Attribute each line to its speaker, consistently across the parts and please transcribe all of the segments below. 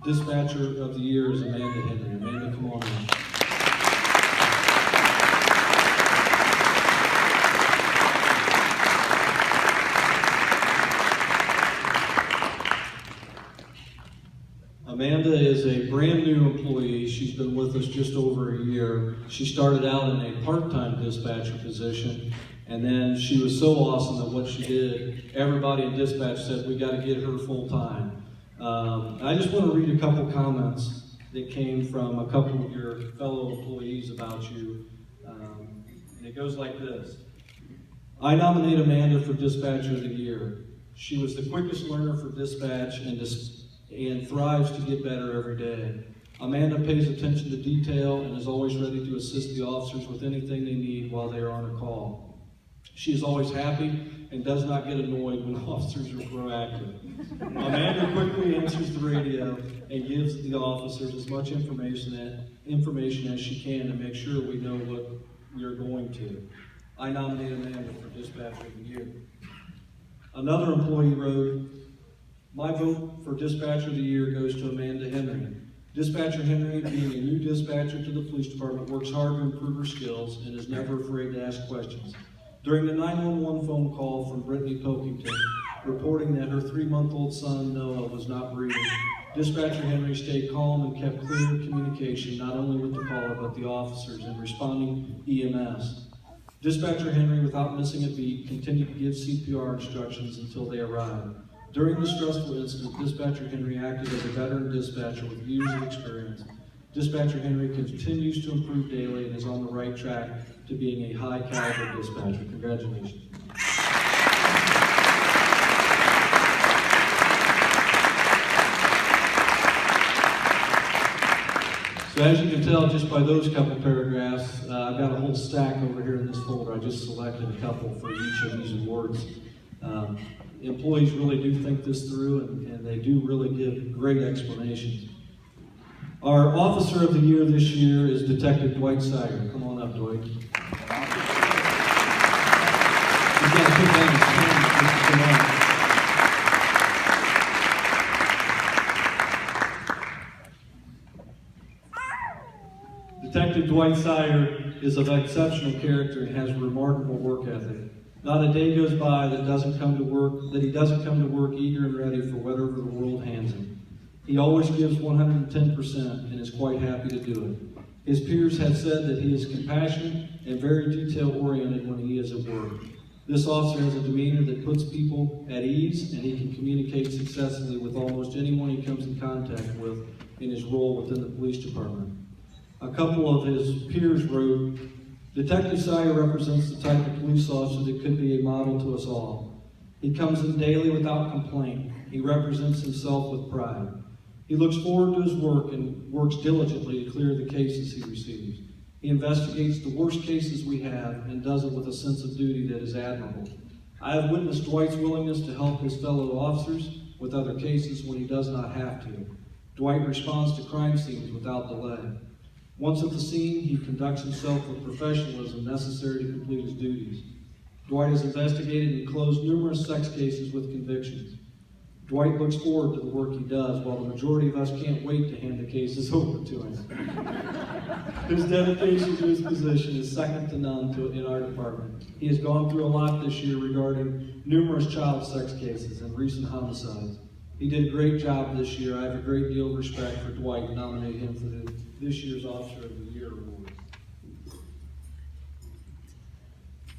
Speaker 1: Dispatcher of the Year is Amanda Henry. Amanda, come on in. Amanda is a brand new employee. She's been with us just over a year. She started out in a part-time dispatcher position, and then she was so awesome at what she did, everybody in dispatch said, we got to get her full-time. I just want to read a couple comments that came from a couple of your fellow employees about you, and it goes like this. I nominate Amanda for Dispatcher of the Year. She was the quickest learner for dispatch and thrives to get better every day. Amanda pays attention to detail and is always ready to assist the officers with anything they need while they are on a call. She is always happy and does not get annoyed when officers are proactive. Amanda quickly answers the radio and gives the officers as much information as she can to make sure we know what we are going to. I nominate Amanda for Dispatcher of the Year. Another employee wrote, my vote for Dispatcher of the Year goes to Amanda Henry. Dispatcher Henry, being a new dispatcher to the police department, works hard to improve her skills and is never afraid to ask questions. During the 911 phone call from Brittany Pilkington, reporting that her 3-month-old son, Noah, was not breathing, Dispatcher Henry stayed calm and kept clear communication, not only with the caller, but the officers in responding EMS. Dispatcher Henry, without missing a beat, continued to give CPR instructions until they arrived. During the stressful incident, Dispatcher Henry acted as a veteran dispatcher with years of experience. Dispatcher Henry continues to improve daily and is on the right track to being a high-caliber dispatcher. Congratulations. So as you can tell just by those couple paragraphs, I've got a whole stack over here in this folder. I just selected a couple for each of these awards. Employees really do think this through, and they do really give great explanations. Our Officer of the Year this year is Detective Dwight Seiger. Come on up, Dwight. He's got to put down his pen. Detective Dwight Seiger is of exceptional character and has remarkable work ethic. Not a day goes by that he doesn't come to work eager and ready for whatever the world hands him. He always gives 110% and is quite happy to do it. His peers have said that he is compassionate and very detail-oriented when he is at work. This officer has a demeanor that puts people at ease, and he can communicate successfully with almost anyone he comes in contact with in his role within the police department. A couple of his peers wrote, Detective Seiger represents the type of police officer that could be a model to us all. He comes in daily without complaint. He represents himself with pride. He looks forward to his work and works diligently to clear the cases he receives. He investigates the worst cases we have and does it with a sense of duty that is admirable. I have witnessed Dwight's willingness to help his fellow officers with other cases when he does not have to. Dwight responds to crime scenes without delay. Once at the scene, he conducts himself with professionalism necessary to complete his duties. Dwight has investigated and closed numerous sex cases with convictions. Dwight looks forward to the work he does, while the majority of us can't wait to hand the cases over to him. His dedication to his position is second to none in our department. He has gone through a lot this year regarding numerous child sex cases and recent homicides. He did a great job this year. I have a great deal of respect for Dwight and nominate him for this year's Officer of the Year award.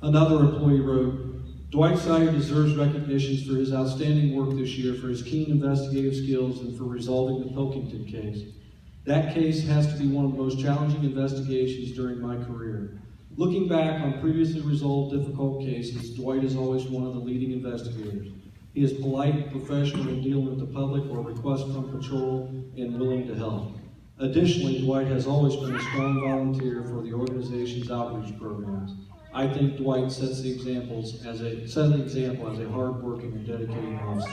Speaker 1: Another employee wrote, Dwight Seiger deserves recognitions for his outstanding work this year, for his keen investigative skills, and for resolving the Pilkington case. That case has to be one of the most challenging investigations during my career. Looking back on previously resolved difficult cases, Dwight is always one of the leading investigators. He is polite, professional in dealing with the public or requests from patrol, and willing to help. Additionally, Dwight has always been a strong volunteer for the organization's outreach programs. I think Dwight sets the example as a hard-working and dedicated officer.